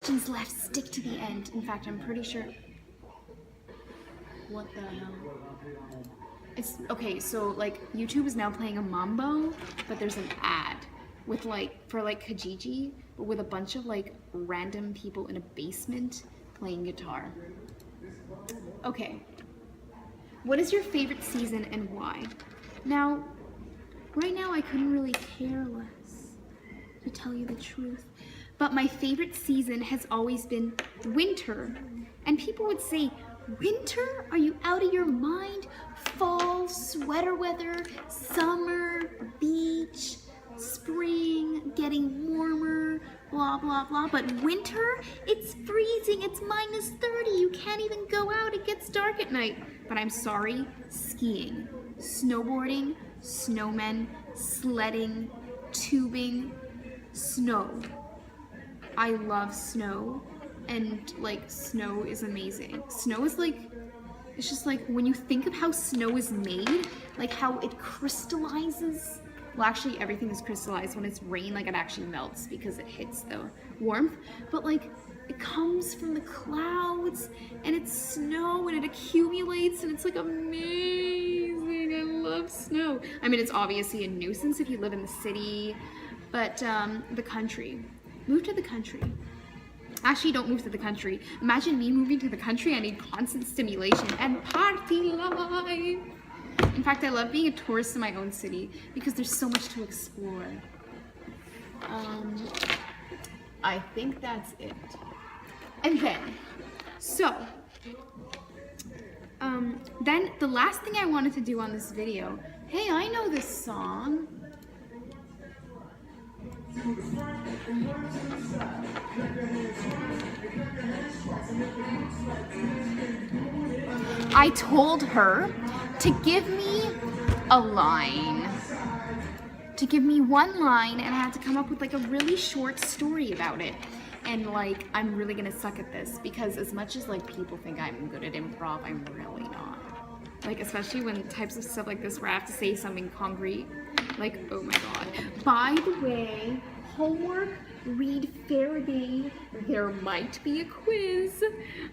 Questions left, stick to the end. In fact, I'm pretty sure. What the hell? It's okay, so like YouTube is now playing a mambo, but there's an ad with for Kijiji, but with a bunch of like random people in a basement playing guitar. Okay. What is your favorite season and why? Now, right now I couldn't really care less, to tell you the truth. But my favorite season has always been winter. And people would say, winter? Are you out of your mind? Fall, sweater weather, summer, beach, spring, getting warmer, blah, blah, blah. But winter, it's freezing, it's minus 30. You can't even go out, it gets dark at night. But I'm sorry, skiing, snowboarding, snowmen, sledding, tubing, snow. I love snow, and like snow is amazing. Snow is like, it's just like when you think of how snow is made, like how it crystallizes. Well, actually everything is crystallized. When it's rain, like it actually melts because it hits the warmth. But like it comes from the clouds and it's snow and it accumulates and it's like amazing. I love snow. I mean, it's obviously a nuisance if you live in the city, but the country. Move to the country. Actually, don't move to the country. Imagine me moving to the country. I need constant stimulation and party life. In fact, I love being a tourist in my own city because there's so much to explore. I think that's it. And then the last thing I wanted to do on this video, hey, I know this song. I told her to give me a line, to give me one line, and I had to come up with like a really short story about it. And like, I'm really gonna suck at this because as much as like people think I'm good at improv, I'm really not. Like, especially when types of stuff like this where I have to say something concrete. Like, oh my god. By the way, homework, read Faraday. There might be a quiz.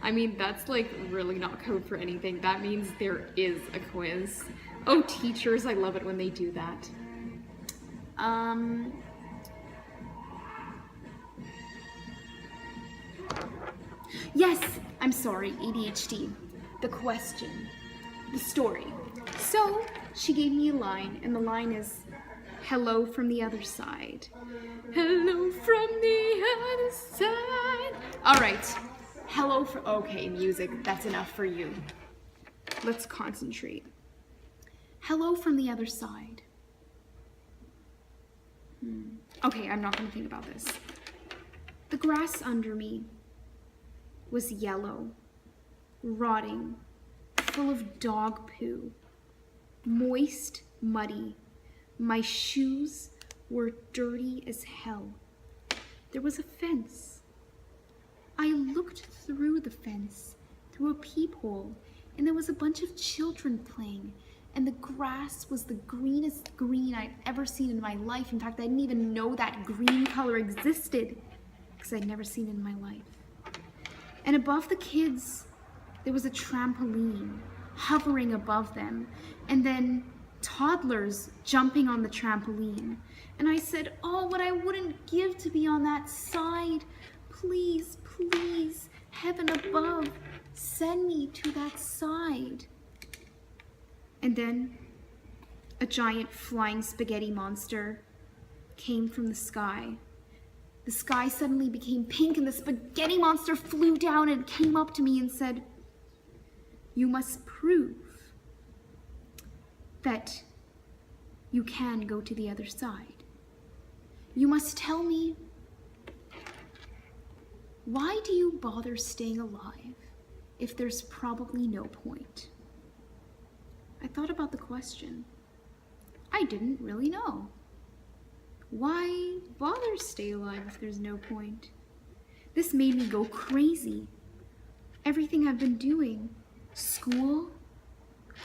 I mean, that's like really not code for anything. That means there is a quiz. Oh, teachers, I love it when they do that. Yes, I'm sorry, ADHD. The question. The story. So she gave me a line, and the line is, hello from the other side. Hello from the other side. All right. Hello for, okay, music, that's enough for you. Let's concentrate. Hello from the other side. Okay, I'm not gonna think about this. The grass under me was yellow, rotting, full of dog poo, moist, muddy. My shoes were dirty as hell. There was a fence. I looked through the fence, through a peephole, and there was a bunch of children playing, and the grass was the greenest green I'd ever seen in my life. In fact, I didn't even know that green color existed because I'd never seen it in my life. And above the kids, there was a trampoline hovering above them, and then toddlers jumping on the trampoline. And I said, oh, what I wouldn't give to be on that side. Please, please, heaven above, send me to that side. And then a giant flying spaghetti monster came from the sky. The sky suddenly became pink and the spaghetti monster flew down and came up to me and said, you must prove that you can go to the other side. You must tell me, why do you bother staying alive if there's probably no point? I thought about the question. I didn't really know. Why bother stay alive if there's no point? This made me go crazy. Everything I've been doing, school,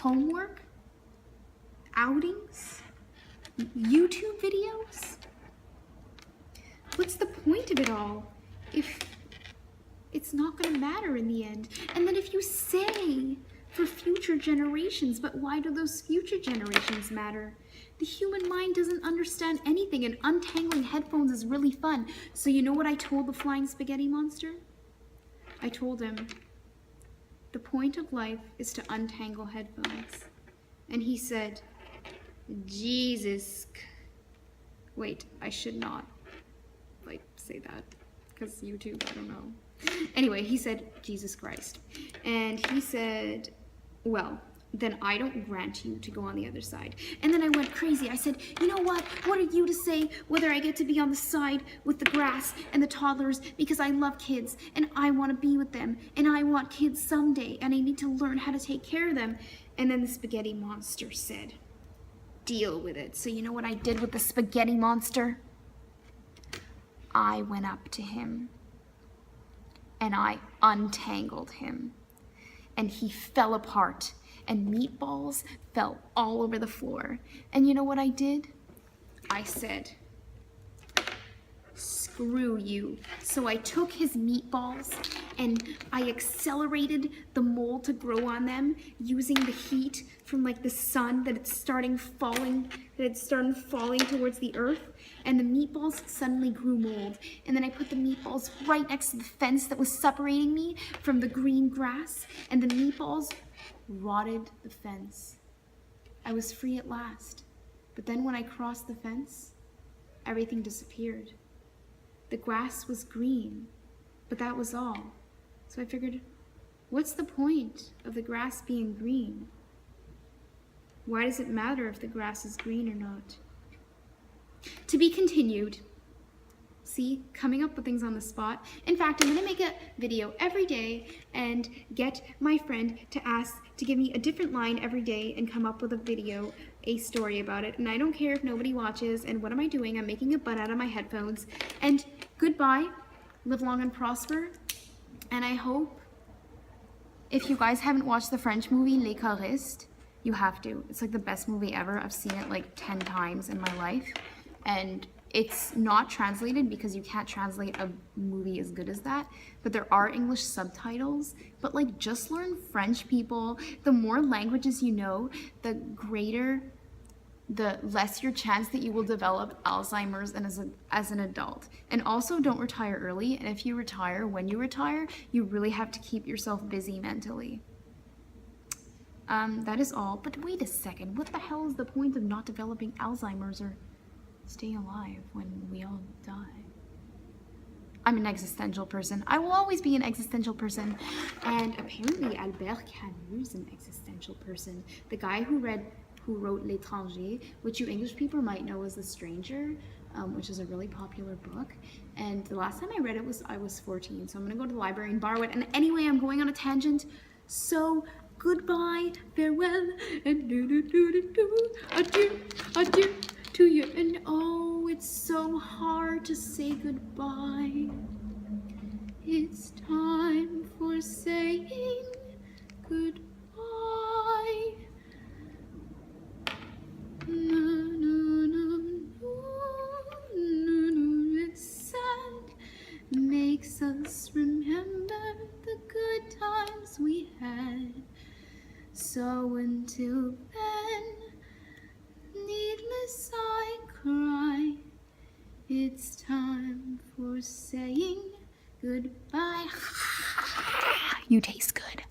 homework, outings, YouTube videos. What's the point of it all if it's not going to matter in the end. And then if you say for future generations, but why do those future generations matter? The human mind doesn't understand anything, and untangling headphones is really fun. So you know what I told the flying spaghetti monster? I told him, the point of life is to untangle headphones. And he said, Jesus. Wait, I should not, like, say that, because YouTube, I don't know. Anyway, he said, Jesus Christ. And he said, well, then I don't grant you to go on the other side. And then I went crazy. I said, you know what? What are you to say whether I get to be on the side with the grass and the toddlers, because I love kids and I want to be with them and I want kids someday and I need to learn how to take care of them. And then the spaghetti monster said, deal with it. So you know what I did with the spaghetti monster? I went up to him and I untangled him and he fell apart and meatballs fell all over the floor. And you know what I did? I said, screw you. So I took his meatballs and I accelerated the mold to grow on them using the heat from like the sun that it's starting falling towards the earth, and the meatballs suddenly grew mold. And then I put the meatballs right next to the fence that was separating me from the green grass, and the meatballs rotted the fence. I was free at last. But then when I crossed the fence, everything disappeared. The grass was green, but that was all. So I figured, what's the point of the grass being green? Why does it matter if the grass is green or not? To be continued. See, coming up with things on the spot. In fact, I'm gonna make a video every day and get my friend to give me a different line every day and come up with a video, a story about it. And I don't care if nobody watches, and what am I doing? I'm making a butt out of my headphones. And goodbye, live long and prosper. And I hope, if you guys haven't watched the French movie Les Choristes, you have to. It's like the best movie ever. I've seen it like 10 times in my life. And it's not translated because you can't translate a movie as good as that, but there are English subtitles. But like, just learn French, people. The more languages you know, the less your chance that you will develop Alzheimer's and as an adult. And also, don't retire early. And if you retire, when you retire, you really have to keep yourself busy mentally. That is all. But wait a second, what the hell is the point of not developing Alzheimer's or staying alive when we all die? I'm an existential person. I will always be an existential person. And apparently Albert Camus is an existential person. The guy who wrote L'Étranger, which you English people might know as The Stranger, which is a really popular book. And the last time I read it I was 14, so I'm gonna go to the library and borrow it. And anyway, I'm going on a tangent. So goodbye, farewell, and adieu, adieu to you. And oh, it's so hard to say goodbye. It's time for saying goodbye. No, no, no, no, no, it's sad. Makes us remember the good times we had. So until then, needless I cry. It's time for saying goodbye. You taste good.